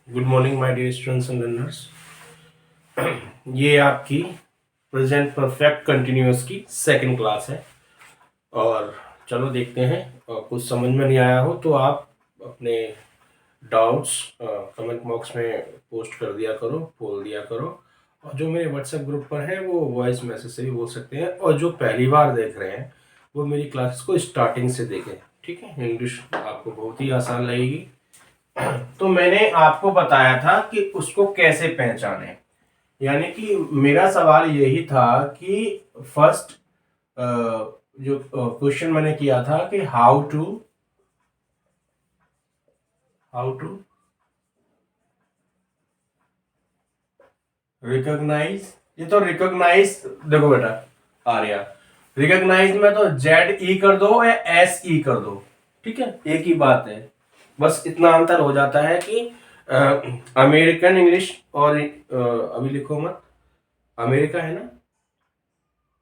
Good morning my dear students and learners. ये आपकी present perfect continuous की second class है और चलो देखते हैं। कुछ समझ में नहीं आया हो तो आप अपने डाउट्स कमेंट बॉक्स में पोस्ट कर दिया करो, बोल दिया करो। और जो मेरे व्हाट्सएप ग्रुप पर है वो वॉइस मैसेज से भी बोल सकते हैं, और जो पहली बार देख रहे हैं वो मेरी क्लास को स्टार्टिंग से देखें। ठीक है, इंग्लिश आपको बहुत ही आसान लगेगी। तो मैंने आपको बताया था कि उसको कैसे पहचाने, यानी कि मेरा सवाल यही था कि फर्स्ट जो क्वेश्चन मैंने किया था कि हाउ टू रिकॉग्नाइज। ये तो रिकॉग्नाइज, देखो बेटा आर्या, रिकॉग्नाइज में तो जेड ई कर दो या एस ई कर दो, ठीक है, एक ही बात है। बस इतना अंतर हो जाता है कि अमेरिकन इंग्लिश और अभी लिखो मत, अमेरिका है ना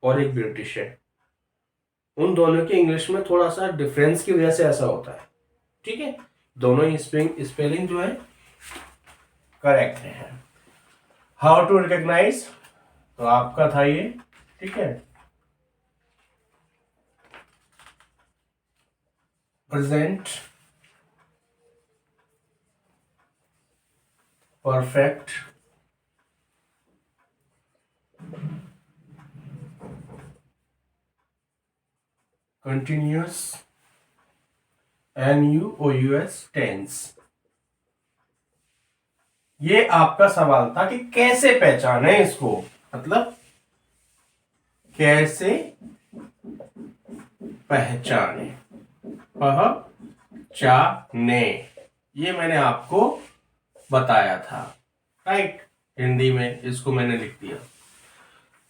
और एक ब्रिटिश है, उन दोनों की इंग्लिश में थोड़ा सा डिफरेंस की वजह से ऐसा होता है। ठीक है, दोनों ही स्पेलिंग जो है करेक्ट है। हाउ टू रिकॉग्नाइज तो आपका था ये, ठीक है। Present perfect continuous NUOUS tense. ये आपका सवाल था कि कैसे पहचाने इसको, मतलब कैसे पहचाने, पहचाने, ये मैंने आपको बताया था, राइट। हिंदी में इसको मैंने लिख दिया।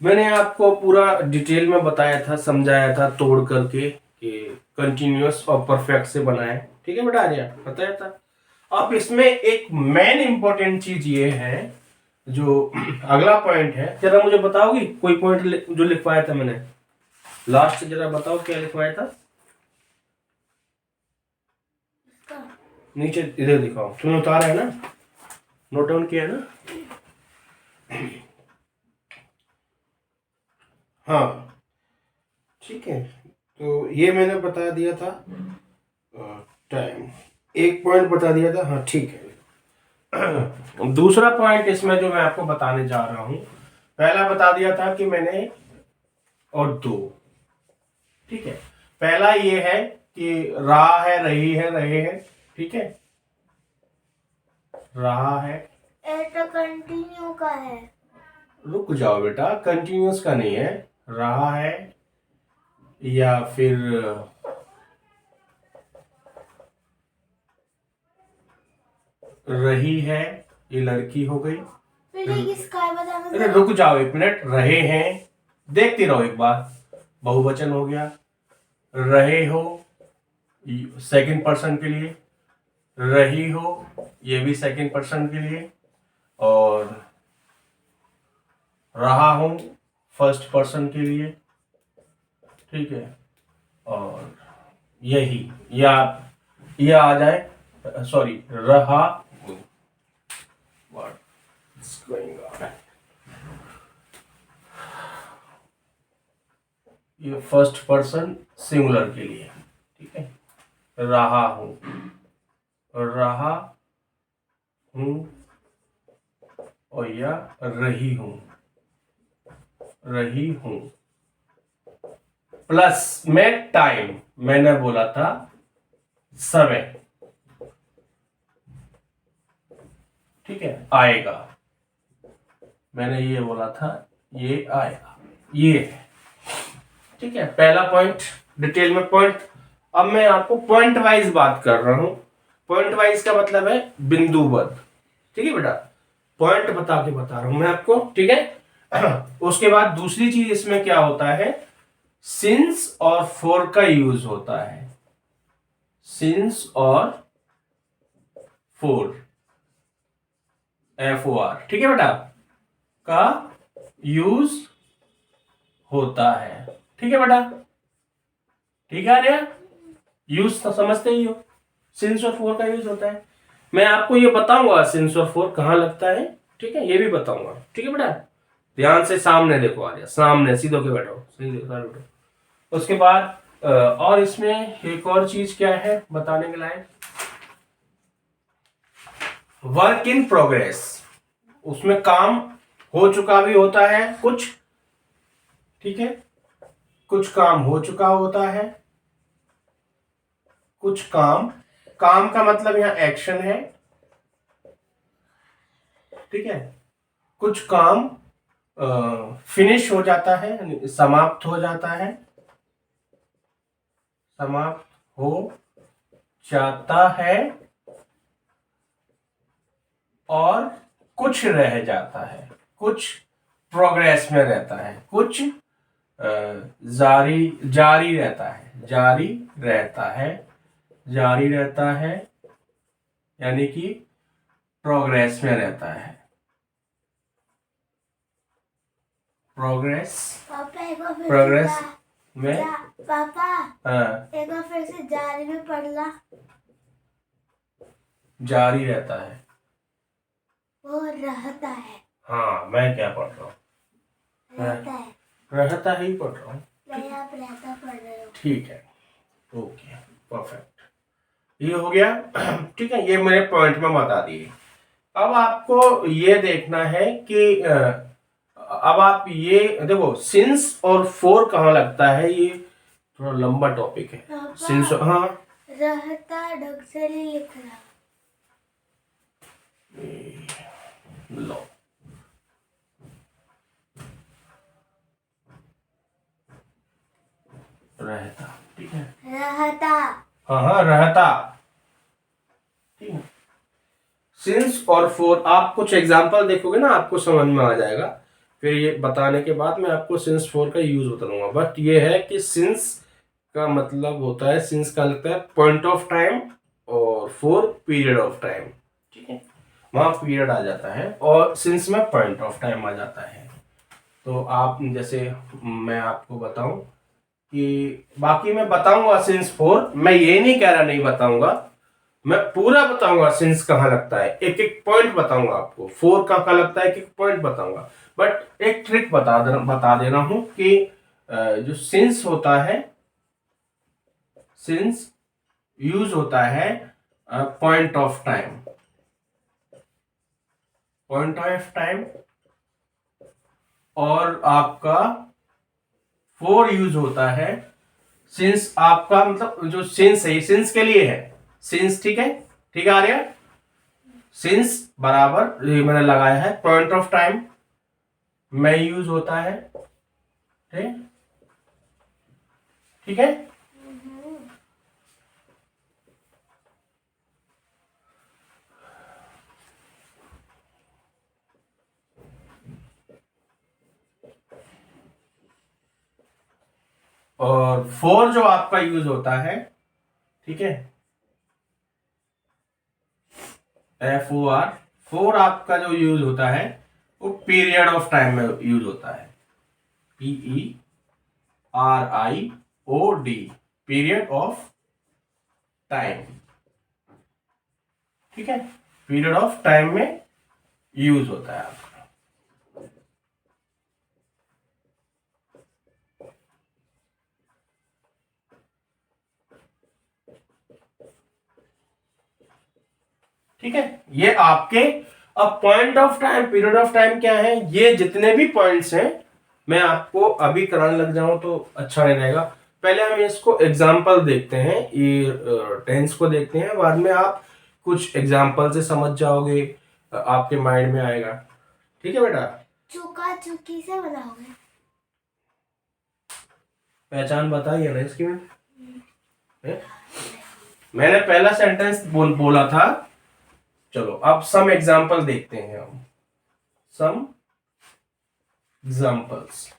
मैंने आपको पूरा डिटेल में बताया था, समझाया था तोड़ करके कि कंटिन्यूअस और परफेक्ट से बनाए। ठीक है बेटा, आर्या बताया था। अब इसमें एक मेन इंपॉर्टेंट चीज ये है, जो अगला पॉइंट है, जरा मुझे बताओगी कोई पॉइंट जो लिखवाया था मैंने लास्ट, जरा बताओ क्या लिखवाया था नीचे, इधर दिखाओ, तुमने उतारा है ना, नोट डाउन किया है ना। हाँ ठीक है, तो ये मैंने बता दिया था, टाइम एक पॉइंट बता दिया था, हाँ ठीक है। दूसरा पॉइंट इसमें जो मैं आपको बताने जा रहा हूं, पहला बता दिया था कि मैंने और दो, ठीक है। पहला ये है कि रहा है, रही है, रहे हैं, ठीक है, रहा है। तो कंटिन्यू का है। रुक जाओ बेटा, कंटिन्यूअस का नहीं है, रहा है या फिर रही है, ये लड़की हो गई। अरे रुक जाओ एक मिनट, रहे हैं, देखती रहो एक बार, बहुवचन हो गया, रहे हो सेकंड पर्सन के लिए, रही हो ये भी सेकंड पर्सन के लिए, और रहा हूं फर्स्ट पर्सन के लिए, ठीक है। और यही या आ जाए, सॉरी, रहा हूं, व्हाट्स गोइंग ऑन, ये फर्स्ट पर्सन सिंगुलर के लिए, ठीक है। रहा हूं, रहा हूं, और या रही हूं, रही हूं, प्लस में टाइम, मैंने बोला था समय, ठीक है, आएगा, मैंने ये बोला था, ये आएगा, ये है, ठीक है। पहला पॉइंट डिटेल में पॉइंट। अब मैं आपको पॉइंट वाइज बात कर रहा हूं। पॉइंट वाइज का मतलब है बिंदुबद्ध, ठीक है बेटा, पॉइंट बता के बता रहा हूं मैं आपको, ठीक है। उसके बाद दूसरी चीज इसमें क्या होता है, सिंस और फॉर का यूज होता है, सिंस और फॉर, FOR, ठीक है बेटा, का यूज होता है, ठीक है बेटा, ठीक है आर्या। यूज तो समझते ही हो, सिंस और फोर का यूज होता है। मैं आपको ये बताऊंगा सिंस और फोर कहाँ लगता है, ठीक है, ये भी बताऊंगा, ठीक है बेटा। ध्यान से सामने देखो, आ जाओ सामने, सीधे होके बैठो, सीधे बैठो। उसके बाद और इसमें एक और चीज क्या है बताने के लायक, वर्क इन प्रोग्रेस। उसमें काम हो चुका भी होता है कुछ, ठीक है, कुछ काम हो चुका होता है, कुछ काम, काम का मतलब यहां एक्शन है, ठीक है, कुछ काम फिनिश हो जाता है, यानी समाप्त हो जाता है, समाप्त हो जाता है, और कुछ रह जाता है, कुछ प्रोग्रेस में रहता है, कुछ जारी जारी रहता है, जारी रहता है, जारी रहता है, यानी कि प्रोग्रेस में रहता है, प्रोग्रेस, पापा एक बार फिर प्रोग्रेस से में, पापा हाँ, एक बार फिर से जारी में पढ़ला। जारी रहता है। वो रहता है। हाँ, मैं क्या पढ़ रहा हूँ, रहता है। रहता ही पढ़ रहा हूँ, नहीं, आप रहता पढ़ रहे हो। ठीक है, ओके, परफेक्ट, ये हो गया। ठीक है, ये मेरे पॉइंट में बता दिए। अब आपको ये देखना है कि अब आप ये देखो सिंस और फोर कहाँ लगता है, ये थोड़ा लंबा टॉपिक है। पापा, सिंस, हाँ, रहता ढंग से नहीं लिख रहा। लो, रहता, ठीक है, रहता। हाँ हाँ, रहता, ठीक है। सिंस और फोर, आप कुछ एग्जांपल देखोगे ना आपको समझ में आ जाएगा, फिर ये बताने के बाद मैं आपको सिंस फोर का यूज बताऊंगा। बट ये है कि सिंस का मतलब होता है, सिंस का लगता है पॉइंट ऑफ टाइम, और फोर पीरियड ऑफ टाइम, ठीक है, वहां पीरियड आ जाता है और सिंस में पॉइंट ऑफ टाइम आ जाता है। तो आप जैसे, मैं आपको बताऊं कि बाकी मैं बताऊंगा सिंस फोर, मैं ये नहीं कह रहा नहीं बताऊंगा, मैं पूरा बताऊंगा सिंस कहाँ लगता है, एक एक पॉइंट बताऊंगा आपको, फोर कहाँ लगता है एक एक पॉइंट बताऊंगा। बट एक ट्रिक बता देना हूं कि जो सिंस होता है, सिंस यूज होता है point of time, point of time, और आपका फोर यूज होता है सिंस, आपका मतलब जो सिंस है, सिंस के लिए है, सिंस, ठीक है, ठीक है आर्या, सिंस बराबर ये मैंने लगाया है पॉइंट ऑफ टाइम में यूज होता है, ठीक, ठीक है। और फोर जो आपका यूज होता है, ठीक है, एफ ओ आर, फोर आपका जो यूज होता है वो पीरियड ऑफ टाइम में यूज होता है, PERIOD, पीरियड ऑफ टाइम, ठीक है, पीरियड ऑफ टाइम में यूज होता है आपका। ठीक है, ये आपके, अब point of time, period of time क्या है, ये जितने भी पॉइंट्स हैं मैं आपको अभी कराने लग जाऊं तो अच्छा नहीं रहेगा। पहले हम इसको एग्जांपल देखते हैं, ये टेंस को देखते हैं, बाद में आप कुछ एग्जांपल से समझ जाओगे, आपके माइंड में आएगा, ठीक है बेटा। चुका चुकी से बनाओगे। पहचान बताई है ना इसकी में? मैंने पहला सेंटेंस बोला था। चलो अब सम एग्जांपल देखते हैं हम, सम एग्जांपल्स,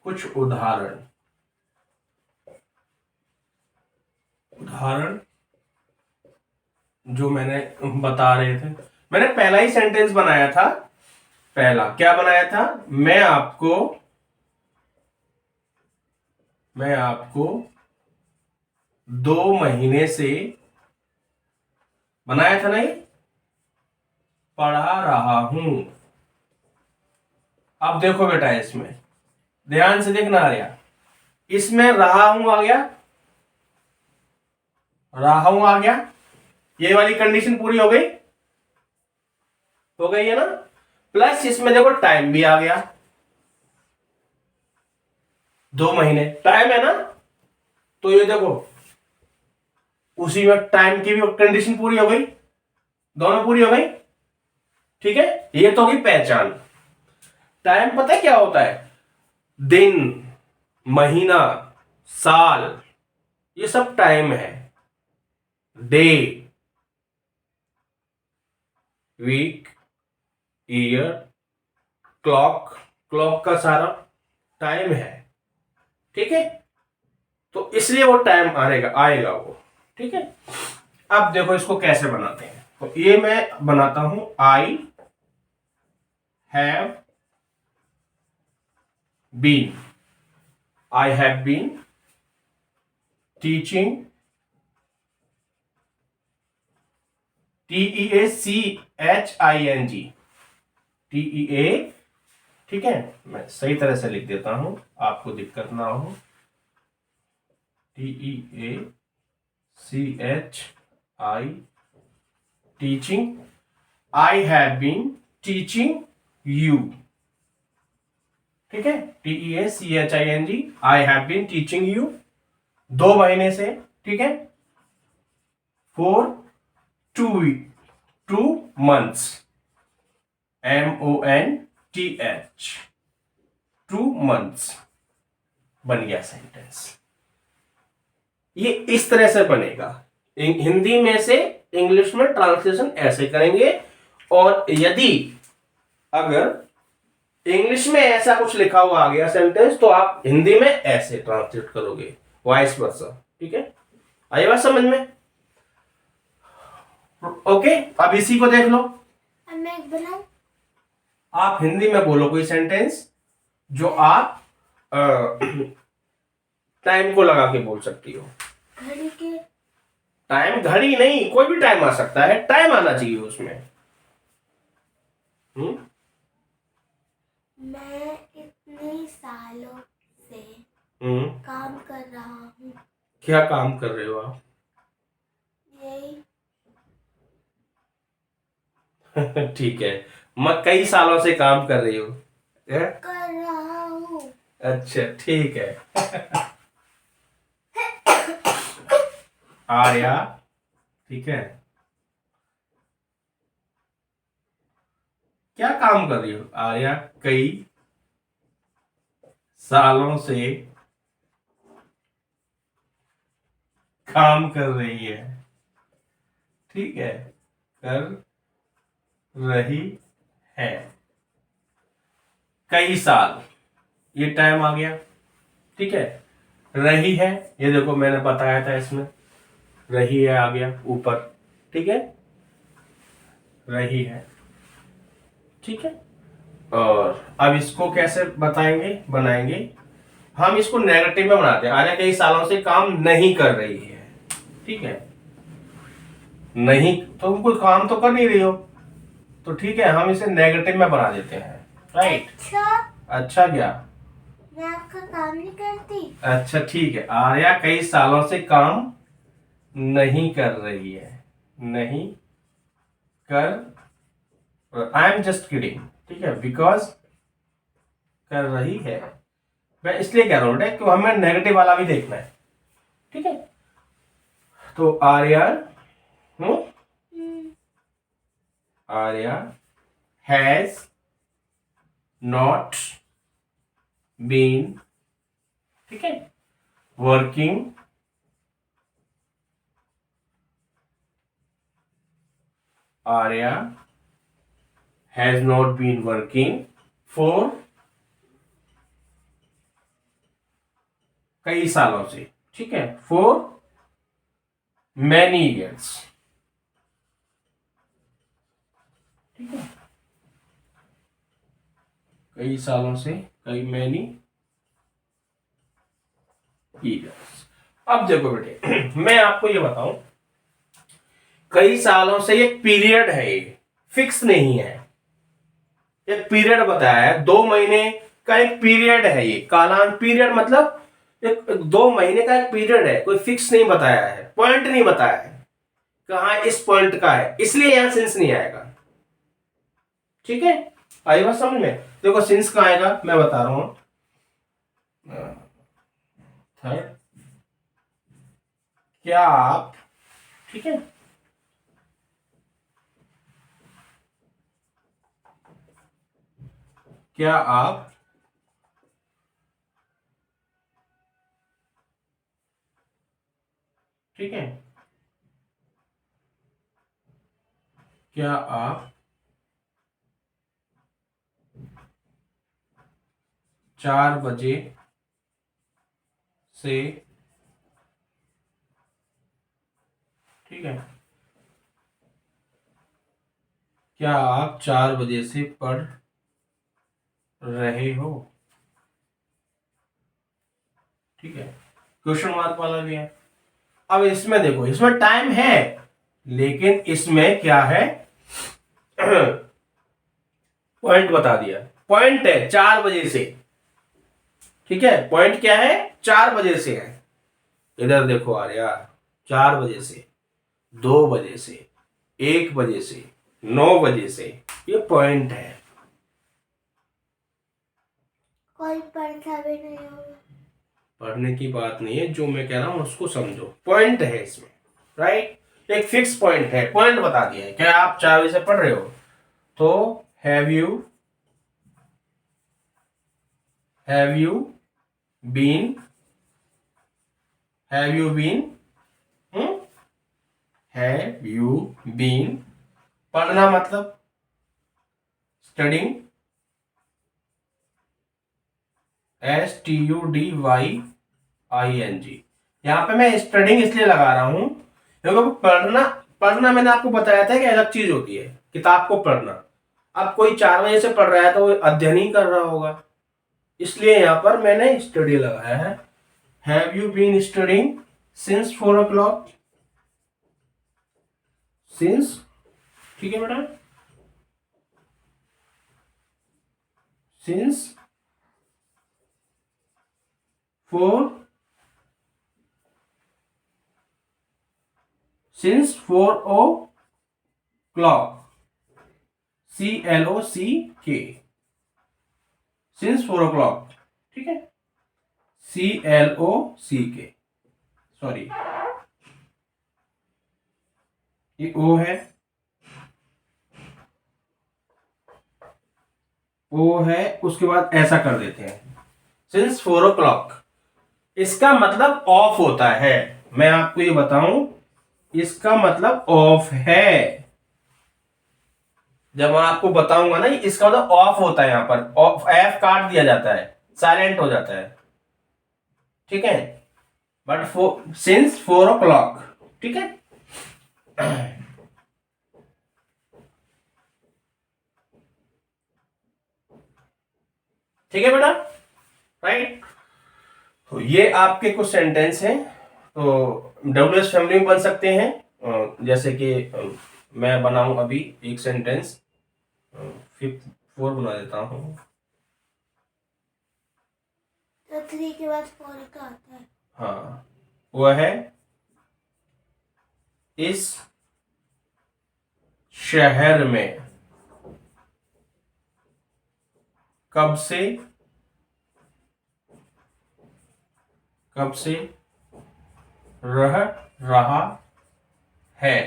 कुछ उदाहरण, उदाहरण जो मैंने बता रहे थे। मैंने पहला ही सेंटेंस बनाया था, पहला क्या बनाया था, मैं आपको मैं आपको 2 महीने से बनाया था नहीं, पढ़ा रहा हूं। अब देखो बेटा, इसमें ध्यान से देखना आ रहा, इसमें रहा हूं आ गया, रहा हूं आ गया, ये वाली कंडीशन पूरी हो गई है ना। प्लस इसमें देखो टाइम भी आ गया, 2 महीने टाइम है ना, तो ये देखो उसी में टाइम की भी कंडीशन पूरी हो गई, दोनों पूरी हो गई। ठीक है, ये तो होगी पहचान। टाइम पता है क्या होता है? दिन, महीना, साल, ये सब टाइम है। Day, week, year, clock, clock का सारा टाइम है। ठीक है, तो इसलिए वो टाइम आएगा वो। ठीक है, अब देखो इसको कैसे बनाते हैं। तो ये मैं बनाता हूं, I have been, I have been teaching, TEACHING, TEA। ठीक है, मैं सही तरह से लिख देता हूं, आपको दिक्कत ना हो। TEACHI, teaching, I have been teaching you. ठीक है, TEACHING, I have been teaching you 2 महीने से। ठीक है, फॉर 2 months, MONTH, 2 months बन गया सेंटेंस। ये इस तरह से बनेगा। हिंदी में से इंग्लिश में ट्रांसलेशन ऐसे करेंगे, और यदि अगर इंग्लिश में ऐसा कुछ लिखा हुआ आ गया सेंटेंस, तो आप हिंदी में ऐसे ट्रांसलेट करोगे, वाइस वर्सा। ठीक है, आई बात समझ में? ओके, अब इसी को देख लो। अब मैं एक बनाऊं? आप हिंदी में बोलो कोई सेंटेंस जो आप टाइम को लगा के बोल सकती हो। घड़ी के। टाइम, घड़ी नहीं, कोई भी टाइम आ सकता है, टाइम आना चाहिए उसमें। मैं इतने सालों से काम कर रहा हूँ। क्या काम कर रहे हो आप? यही। ठीक है, मैं कई सालों से काम कर रही हूँ। कर रहा हूँ। अच्छा ठीक है। आर्या, ठीक है, क्या काम कर रही हो? आर्या कई सालों से काम कर रही है। ठीक है, कर रही है, कई साल, ये टाइम आ गया। ठीक है, रही है, ये देखो मैंने बताया था, इसमें रही है आ गया ऊपर। ठीक है, रही है। ठीक है, और अब इसको कैसे बनाएंगे? हम इसको नेगेटिव में बनाते हैं। आर्या कई सालों से काम नहीं कर रही है। ठीक है, नहीं तो तुम कोई काम तो कर नहीं रही हो, तो ठीक है, हम इसे नेगेटिव में बना देते हैं। राइट। अच्छा, अच्छा क्या? मैं आपका काम नहीं करती। अच्छा ठीक है, आर्या कई सालों से काम नहीं कर रही है, नहीं कर, आई एम जस्ट किडिंग। ठीक है, बिकॉज कर रही है, मैं इसलिए कह रहा हूं बेटा कि हमें नेगेटिव वाला भी देखना है। ठीक है, तो Arya Arya has not been, ठीक है, working Arya has not been working for कई सालों से। ठीक है, फॉर मैनी ईयर्स। ठीक है, कई सालों से, कई मैनी ईयर्स। अब देखो बेटे मैं आपको ये बताऊं, कई सालों से एक पीरियड है, ये फिक्स नहीं है, एक पीरियड बताया है, 2 महीने का एक पीरियड है, ये कालांत पीरियड मतलब एक 2 महीने का एक पीरियड है, कोई फिक्स नहीं बताया है, पॉइंट नहीं बताया है कहा इस पॉइंट का है, इसलिए यहां सिंस नहीं आएगा। ठीक है, आई बात समझ में? देखो सिंस कहां आएगा मैं बता रहा हूं, थर्ड, क्या आप, ठीक है, क्या आप ठीक है, क्या आप 4 बजे से, ठीक है, क्या आप 4 बजे से पढ़ रहे हो? ठीक है, क्वेश्चन मार्क वाला भी है। अब इसमें देखो, इसमें टाइम है लेकिन इसमें क्या है, पॉइंट बता दिया, पॉइंट है 4 बजे से। ठीक है, पॉइंट क्या है, 4 बजे से है। इधर देखो आ रहा, 4 बजे से, 2 बजे से, 1 बजे से, 9 बजे से, ये पॉइंट है। कोई पढ़ता भी नहीं होगा। पढ़ने की बात नहीं है, जो मैं कह रहा हूं उसको समझो, पॉइंट है इसमें, राइट, एक फिक्स पॉइंट है, पॉइंट बता दिया है। क्या आप 4 बजे से पढ़ रहे हो? तो have you been, have you been, have you been, पढ़ना मतलब स्टडिंग, STUDYING। यहां पे मैं स्टडिंग इसलिए लगा रहा हूं क्योंकि पढ़ना, पढ़ना मैंने आपको बताया था कि अलग चीज होती है किताब को पढ़ना। अब कोई 4 बजे से पढ़ रहा है तो वो अध्ययन ही कर रहा होगा, इसलिए यहां पर मैंने स्टडी लगाया है। Have you been studying since 4 o'clock? Since, ठीक है बेटा, since 4, since 4 o'clock, CLOCK, since 4 o'clock, ठीक है, CLOCK, सॉरी ये ओ है, ओ है, उसके बाद ऐसा कर देते हैं सिंस 4 o'clock। इसका मतलब ऑफ होता है, मैं आपको ये बताऊं, इसका मतलब ऑफ है। जब मैं आपको बताऊंगा ना, इसका मतलब ऑफ होता है, यहां पर ऑफ, एफ काट दिया जाता है, साइलेंट हो जाता है। ठीक है, बट सिंस 4 o'clock, ठीक है, ठीक है बेटा, राइट। तो ये आपके कुछ सेंटेंस हैं, तो WH फैमिली में बन सकते हैं, जैसे कि मैं बनाऊं अभी एक सेंटेंस, 4 बना देता हूं। तो 3 के बाद 4 का आता है। हाँ, वह है इस शहर में कब से रह रहा है,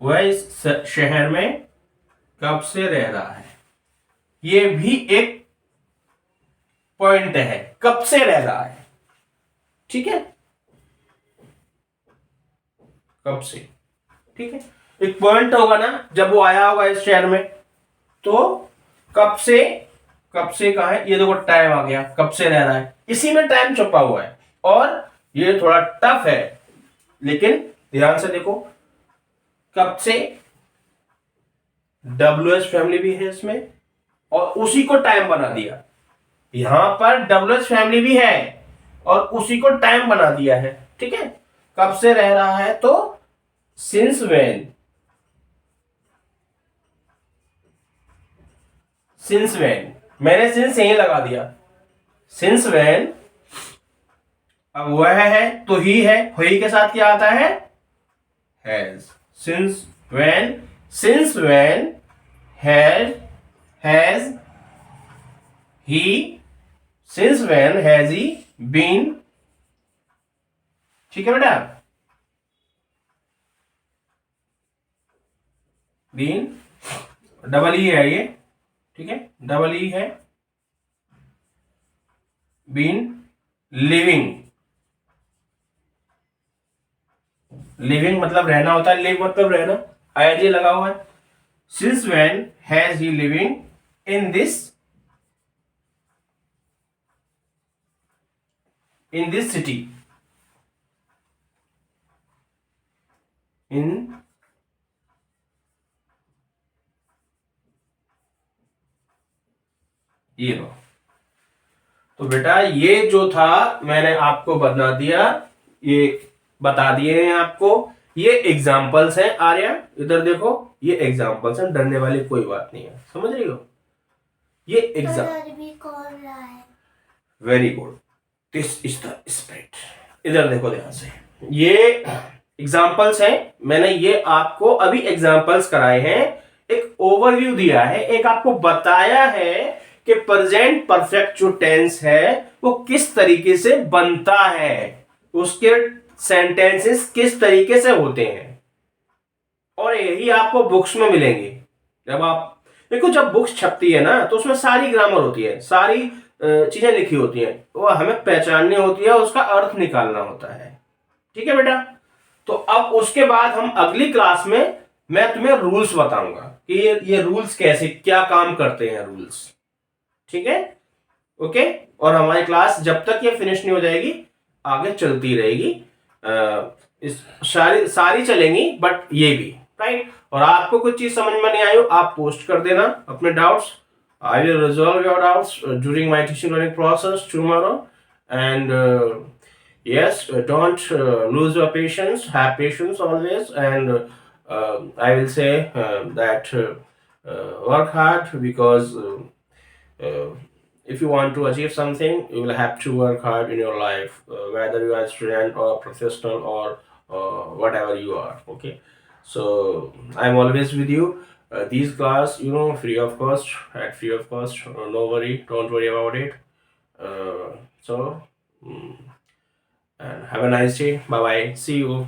वह इस शहर में कब से रह रहा है। ये भी एक पॉइंट है, कब से रह रहा है, ठीक है, कब से, ठीक है, एक पॉइंट होगा ना, जब वो आया होगा इस शहर में, तो कब से, कब से कहा है, ये देखो टाइम आ गया, कब से रह रहा है, इसी में टाइम छुपा हुआ है। और ये थोड़ा टफ है, लेकिन ध्यान से देखो, कब से, WH फैमिली भी है इसमें, और उसी को टाइम बना दिया, यहां पर डब्ल्यूएच फैमिली भी है और उसी को टाइम बना दिया है, ठीक है। कब से रह रहा है, तो सिंस व्हेन, सिंस व्हेन, मैंने सिंस यही लगा दिया, सिंस व्हेन। अब वह है तो ही है, ही के साथ क्या आता है, has. Since when has he, since when has he been, ठीक है बेटा, बीन, डबल ई है ये, ठीक है, डबल ई है, बीन लिविंग, लिविंग मतलब रहना होता है, लिव मतलब रहना, आईएनजी लगा हुआ है। Since when has he living in this city, इन ये लो। तो बेटा ये जो था मैंने आपको बता दिया, ये बता दिए हैं आपको, ये एग्जाम्पल्स हैं आर्या, इधर देखो, ये एग्जाम्पल्स हैं, डरने वाली कोई बात नहीं है, समझ रही हो, ये एग्जाम। भी कौन रहा है? Very good, this is the spirit. इधर देखो ध्यान से, ये एग्जाम्पल्स हैं, मैंने ये आपको अभी एग्जाम्पल्स कराए हैं, एक ओवरव्यू दिया है, एक आपको बताया है कि प्रेजेंट परफेक्ट जो टेंस है वो किस तरीके से बनता है, उसके सेंटेंसेस किस तरीके से होते हैं, और यही आपको बुक्स में मिलेंगे। जब आप देखो, जब बुक्स छपती है ना तो उसमें सारी ग्रामर होती है, सारी चीजें लिखी होती हैं, वो हमें पहचाननी होती है, उसका अर्थ निकालना होता है, ठीक है बेटा। तो अब उसके बाद हम अगली क्लास में मैं तुम्हें रूल्स बताऊंगा कि ये रूल्स कैसे क्या काम करते हैं, रूल्स, ठीक है, ओके। और हमारी क्लास जब तक ये फिनिश नहीं हो जाएगी आगे चलती रहेगी, इस सारी चलेंगी, बट ये भी राइट। और आपको कुछ चीज समझ में नहीं आई हो, आप पोस्ट कर देना अपने doubts, I will resolve your doubts during my teaching learning process tomorrow, and yes, don't lose your patience, have patience always, and I will say that work hard, because uh, if you want to achieve something you will have to work hard in your life, whether you are a student or professional or whatever you are, okay. So I'm always with you, these class, free of cost, at free of cost, no worry, don't worry about it, so mm, and have a nice day. Bye bye. See you.